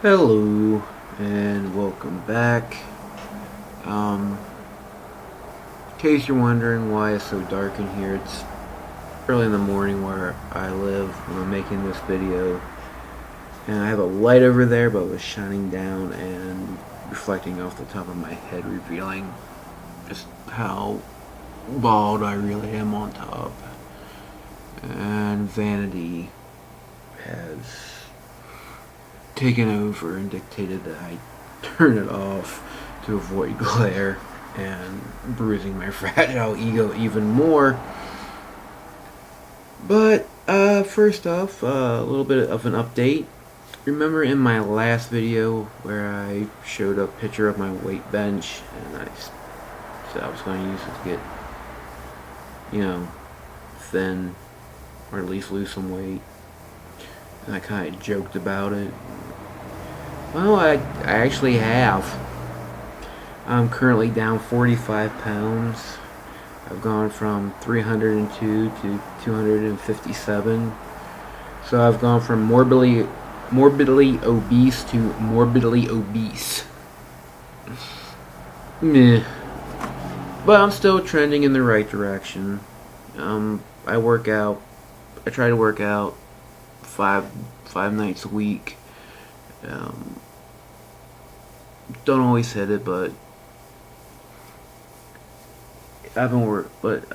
Hello and welcome back. In case you're wondering why it's so dark in here, it's early in the morning where I live when I'm making this video. And I have a light over there, but it was shining down and reflecting off the top of my head, revealing just how bald I really am on top. And vanity has taken over and dictated that I turn it off to avoid glare and bruising my fragile ego even more. But first off, a little bit of an update. Remember in my last video where I showed a picture of my weight bench and I said I was going to use it to get, thin or at least lose some weight. And I kind of joked about it. Well, I actually have. I'm currently down 45 pounds. I've gone from 302 to 257. So I've gone from morbidly obese to morbidly obese. Meh. But I'm still trending in the right direction. I work out. I try to work out five nights a week. Don't always hit it, but I've been but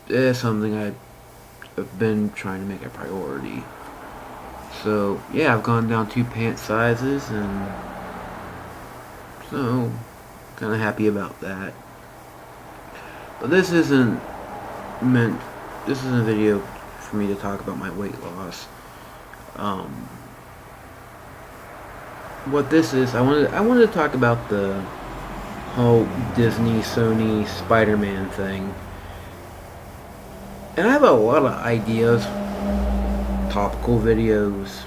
it's something I've been trying to make a priority. So yeah, I've gone down 2 pant sizes, and so kind of happy about that. But this isn't a video for me to talk about my weight loss. What this is, I wanted to talk about the whole Disney, Sony, Spider-Man thing. And I have a lot of ideas, topical videos.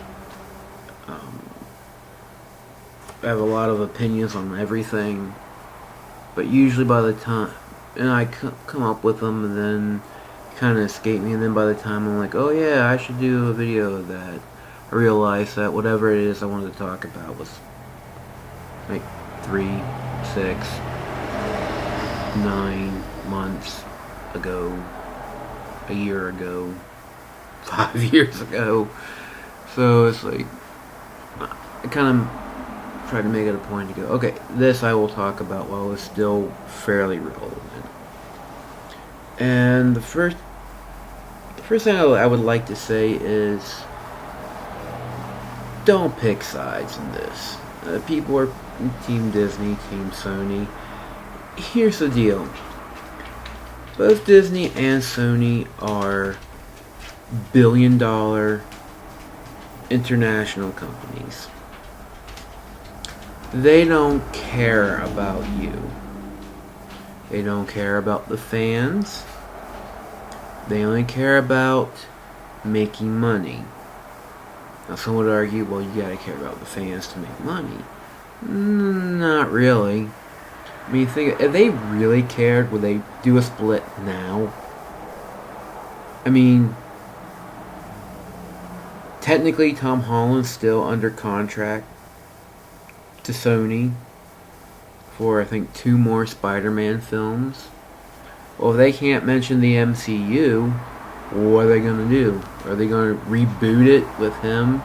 I have a lot of opinions on everything. But usually by the time, and I come up with them and then kind of escape me, and then by the time I'm like, oh yeah, I should do a video of that, I realized that whatever it is I wanted to talk about was like 3, 6, 9 months ago, a year ago, 5 years ago. So it's like, I kind of try to make it a point to go, okay, this I will talk about while it's still fairly relevant. And the first thing I would like to say is, don't pick sides in this. People are Team Disney, Team Sony. Here's the deal. Both Disney and Sony are billion-dollar international companies. They don't care about you. They don't care about the fans. They only care about making money. Now some would argue, well, you gotta care about the fans to make money. Not really. I mean, if they really cared, would they do a split now? I mean, technically Tom Holland's still under contract to Sony for, I think, 2 more Spider-Man films. Well, if they can't mention the MCU, what are they gonna do? Are they gonna reboot it with him?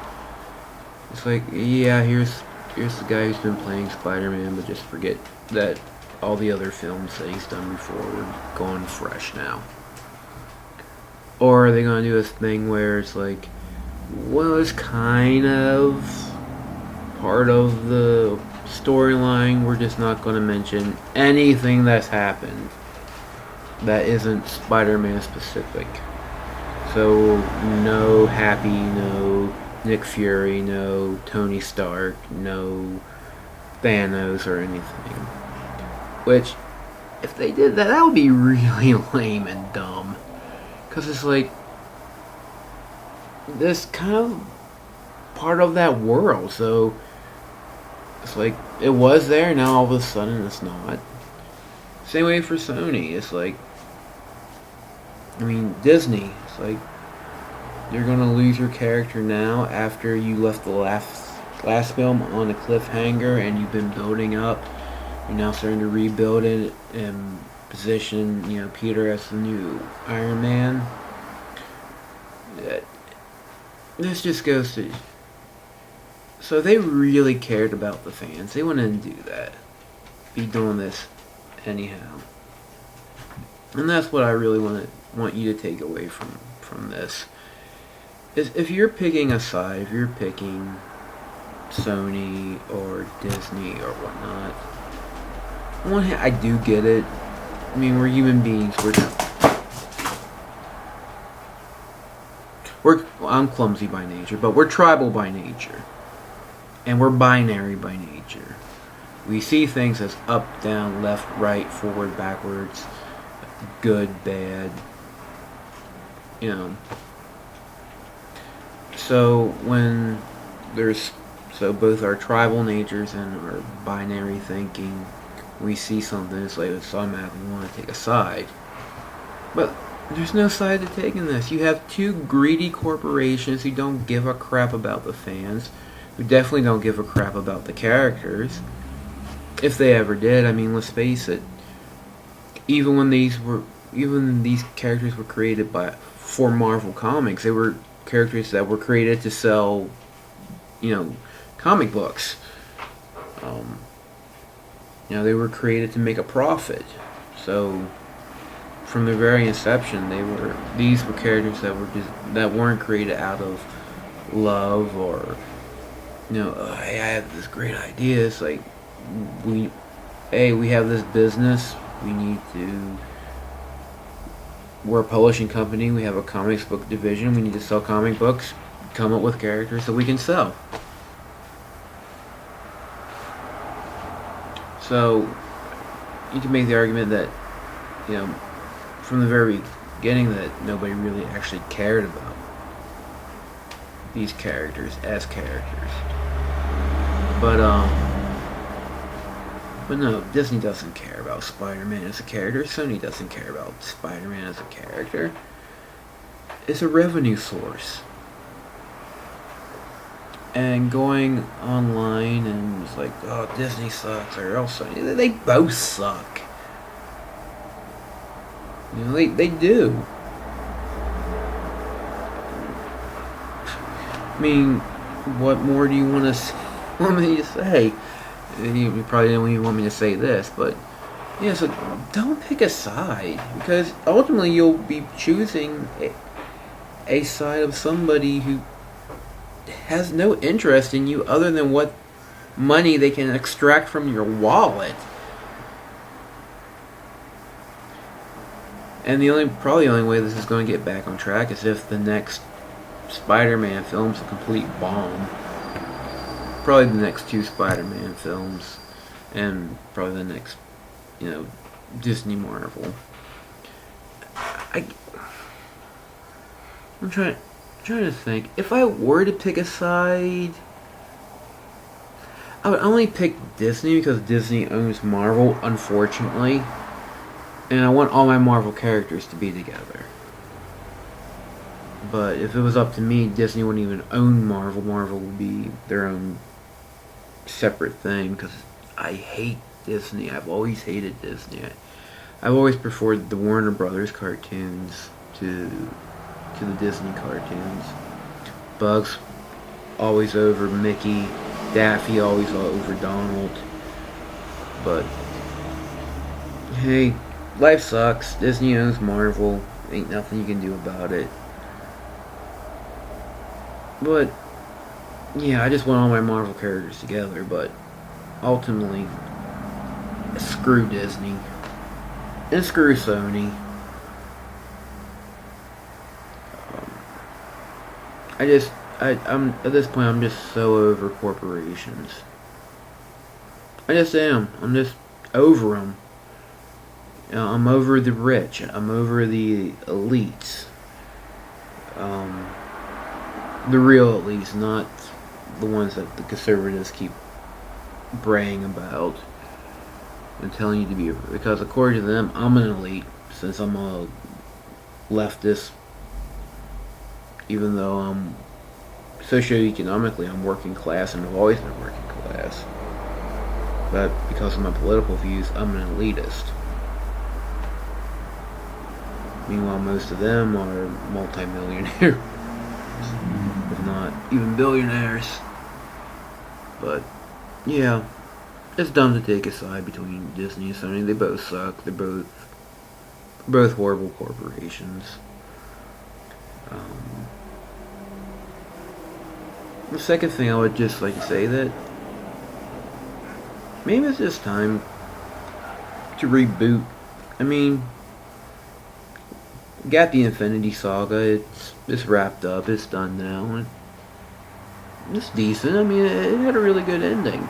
It's like, yeah, here's the guy who's been playing Spider-Man, but just forget that all the other films that he's done before were going fresh now. Or are they gonna do this thing where it's like, well, it's kind of part of the storyline, we're just not gonna mention anything that's happened that isn't Spider-Man specific. So no Happy, no Nick Fury, no Tony Stark, no Thanos or anything. Which, if they did that, that would be really lame and dumb. Because it's like, this kind of part of that world. So it's like, it was there, now all of a sudden it's not. Same way for Sony. It's like, I mean, Disney. It's like, you're gonna lose your character now after you left the last last film on a cliffhanger and you've been building up. You're now starting to rebuild it and position, Peter as the new Iron Man. This just goes to... So they really cared about the fans. They wouldn't do that. Be doing this anyhow. And that's what I really want you to take away from this. Is if you're picking a side, if you're picking Sony or Disney or whatnot, on one hand, I do get it. I mean, we're human beings. I'm clumsy by nature, but we're tribal by nature. And we're binary by nature. We see things as up, down, left, right, forward, backwards, good, bad, So when so both our tribal natures and our binary thinking, we see something, it's like it's automatically we want to take a side. But there's no side to take in this. You have two greedy corporations who don't give a crap about the fans, who definitely don't give a crap about the characters. If they ever did, I mean, let's face it. Even these characters were created for Marvel Comics, they were characters that were created to sell, comic books. They were created to make a profit. So, from the very inception, these were characters that weren't created out of love or, hey, I have this great idea. It's like we have this business. We're a publishing company. We have a comics book division. We need to sell comic books. Come up with characters that we can sell. So, you can make the argument that, from the very beginning that nobody really actually cared about these characters as characters. But no, Disney doesn't care about Spider-Man as a character. Sony doesn't care about Spider-Man as a character. It's a revenue source. And going online and it's like, oh, Disney sucks, or else Sony, they both suck. They do. I mean, what more do you want me to say? You probably don't even want me to say this, but so don't pick a side, because ultimately you'll be choosing a side of somebody who has no interest in you other than what money they can extract from your wallet. And probably the only way this is going to get back on track is if the next Spider-Man film's a complete bomb. Probably the next two Spider-Man films, and probably the next, Disney Marvel. I'm trying to think. If I were to pick a side, I would only pick Disney because Disney owns Marvel, unfortunately. And I want all my Marvel characters to be together. But if it was up to me, Disney wouldn't even own Marvel. Marvel would be their own separate thing, because I hate Disney. I've always hated Disney. I've always preferred the Warner Brothers cartoons to the Disney cartoons. Bugs always over Mickey, Daffy always over Donald. But hey, life sucks. Disney owns Marvel. Ain't nothing you can do about it. But yeah, I just want all my Marvel characters together, but ultimately, screw Disney. And screw Sony. I'm at this point, I'm just so over corporations. I just am. I'm just over them. I'm over the rich. I'm over the elites. The real elites, not the ones that the conservatives keep braying about and telling you to be. Because according to them, I'm an elite, since I'm a leftist, even though I'm socioeconomically, I'm working class and have always been working class. But because of my political views, I'm an elitist. Meanwhile, most of them are multimillionaires, if not even billionaires. But yeah, it's dumb to take a side between Disney and Sony. They both suck. They're both horrible corporations. The second thing I would just like to say that maybe it's just time to reboot. I mean, got the Infinity Saga. It's wrapped up. It's done now. It's decent. I mean, it had a really good ending.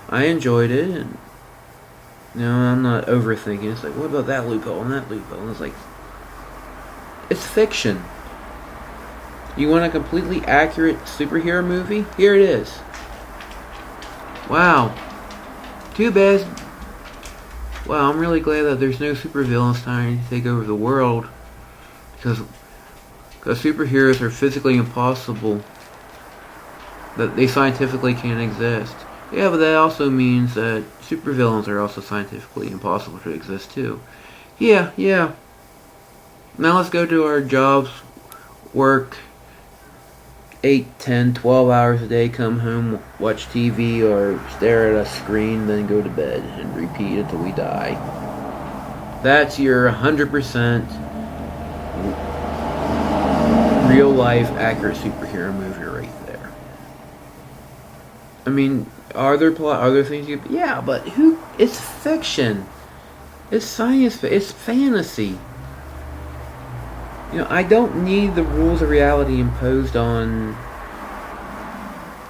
I enjoyed it, and I'm not overthinking. It's like, what about that loophole and that loophole? And it's like, it's fiction. You want a completely accurate superhero movie? Here it is. Wow. Too bad. Wow, I'm really glad that there's no supervillains trying to take over the world. Because superheroes are physically impossible. That they scientifically can't exist. Yeah, but that also means that supervillains are also scientifically impossible to exist too. Yeah. Now let's go to our jobs, work 8, 10, 12 hours a day, come home, watch TV, or stare at a screen, then go to bed and repeat until we die. That's your 100% real life accurate superhero movie right there. I mean, are there things you... Yeah, but it's fiction. It's science, it's fantasy. I don't need the rules of reality imposed on,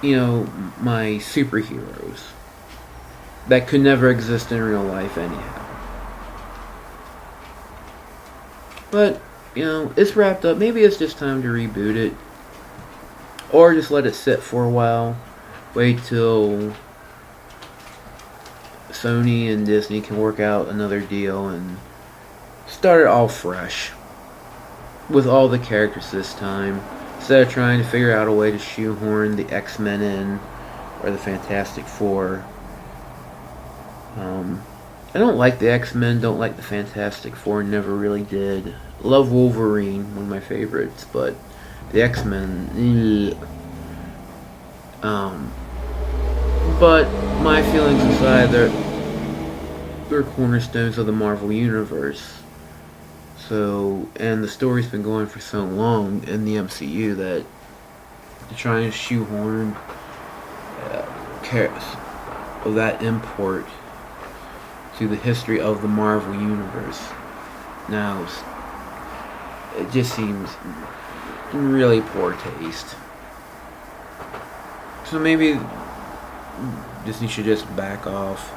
my superheroes. That could never exist in real life anyhow. But, it's wrapped up. Maybe it's just time to reboot it. Or just let it sit for a while. Wait till Sony and Disney can work out another deal and start it all fresh. With all the characters this time, instead of trying to figure out a way to shoehorn the X-Men in, or the Fantastic Four. I don't like the X-Men, don't like the Fantastic Four, never really did. Love Wolverine, one of my favorites, but the X-Men, but my feelings aside, they're cornerstones of the Marvel Universe. So, and the story's been going for so long in the MCU that to try and shoehorn of that import to the history of the Marvel Universe now, it just seems in really poor taste. So maybe Disney should just back off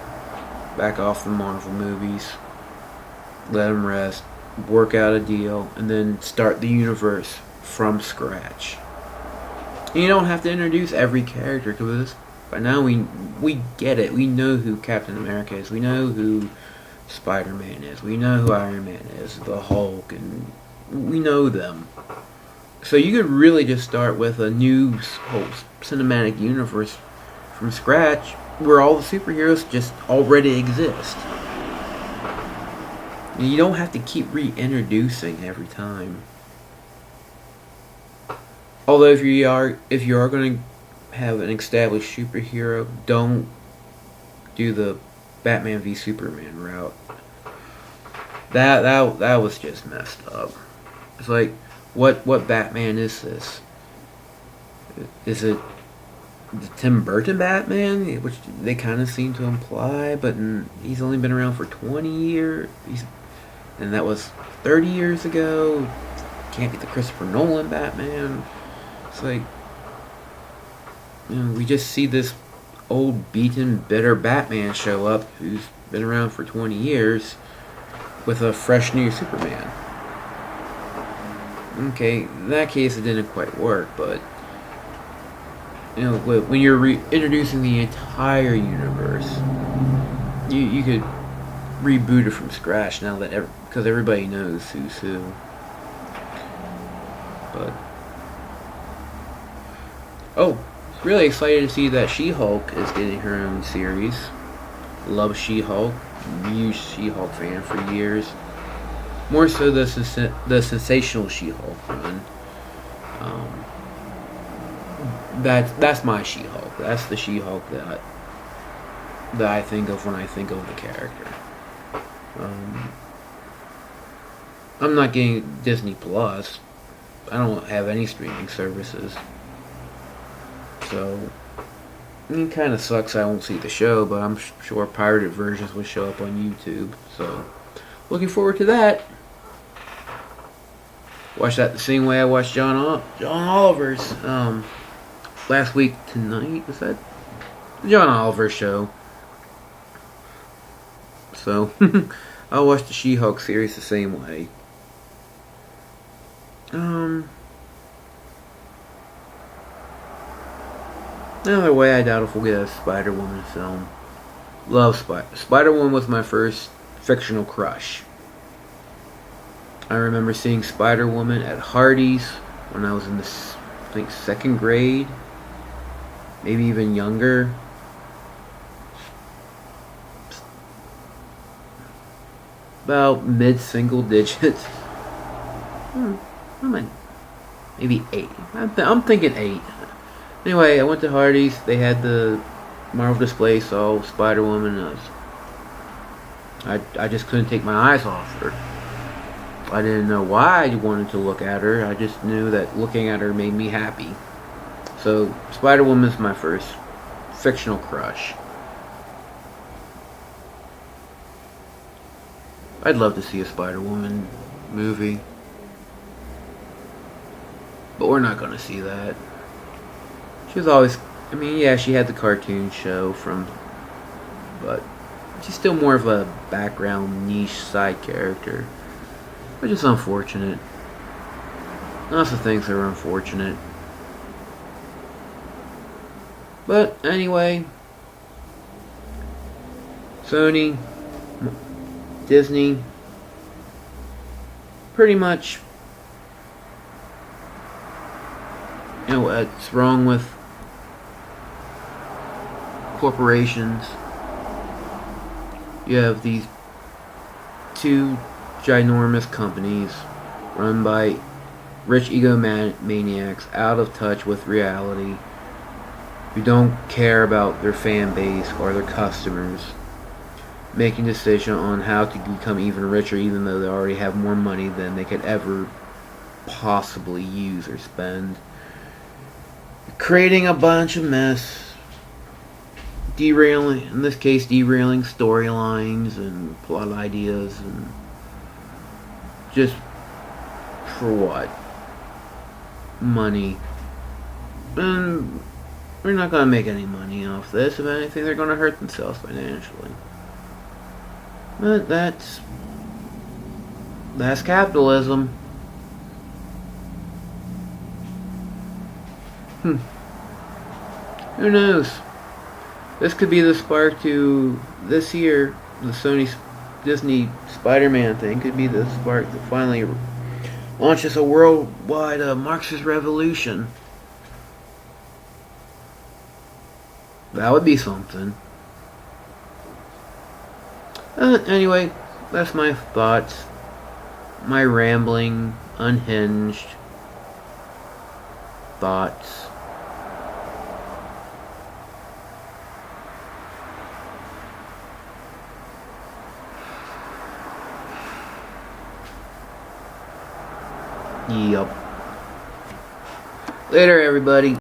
the Marvel movies, let them rest, work out a deal, and then start the universe from scratch. And you don't have to introduce every character, because by now we get it. We know who Captain America is. We know who Spider-Man is. We know who Iron Man is, the Hulk, and we know them. So you could really just start with a new whole cinematic universe from scratch, where all the superheroes just already exist. You don't have to keep reintroducing every time. Although if you are going to have an established superhero, don't do the Batman v Superman route. That was just messed up. It's like, what Batman is this? Is it the Tim Burton Batman, which they kind of seem to imply, but he's only been around for 20 years. And that was 30 years ago. Can't get the Christopher Nolan Batman. It's like, we just see this old, beaten, bitter Batman show up who's been around for 20 years with a fresh new Superman. Okay, in that case it didn't quite work, but when you're reintroducing the entire universe, you could reboot it from scratch now that because everybody knows who's who. But Oh, really excited to see that She-Hulk is getting her own series. Love She-Hulk. Huge She-Hulk fan for years. More so the sensational She-Hulk run. Um, that's my She-Hulk. That's the She-Hulk that I think of when I think of the character. Um, I'm not getting Disney Plus. I don't have any streaming services. So, it kind of sucks I won't see the show, but I'm sure pirated versions will show up on YouTube. So, looking forward to that. Watch that the same way I watched John Oliver's last week tonight. Was that the John Oliver show? So, I'll watch the She-Hulk series the same way. Another way, I doubt if we'll get a Spider-Woman film. Love Spider-Woman was my first fictional crush. I remember seeing Spider-Woman at Hardee's when I was in I think second grade, maybe even younger. About mid-single digits. Maybe 8. I'm thinking 8. Anyway, I went to Hardee's. They had the Marvel display, saw Spider-Woman. I just couldn't take my eyes off her. I didn't know why I wanted to look at her. I just knew that looking at her made me happy. So, Spider-Woman is my first fictional crush. I'd love to see a Spider-Woman movie. But we're not going to see that. She was always... I mean, yeah, she had the cartoon show but she's still more of a background niche side character. Which is unfortunate. Lots of things are unfortunate. But anyway, Sony, Disney, pretty much, you know what's wrong with corporations. You have these two ginormous companies run by rich egomaniacs out of touch with reality, who don't care about their fan base or their customers, making decisions on how to become even richer, even though they already have more money than they could ever possibly use or spend, creating a bunch of mess, derailing storylines and plot ideas, and just for what? Money. And we're not going to make any money off this. If anything, they're going to hurt themselves financially. But that's capitalism. Who knows? This could be the spark to this year. The Sony Disney Spider-Man thing could be the spark that finally launches a worldwide Marxist revolution. That would be something. Anyway, that's my thoughts. My rambling, unhinged thoughts. Yup. Later, everybody.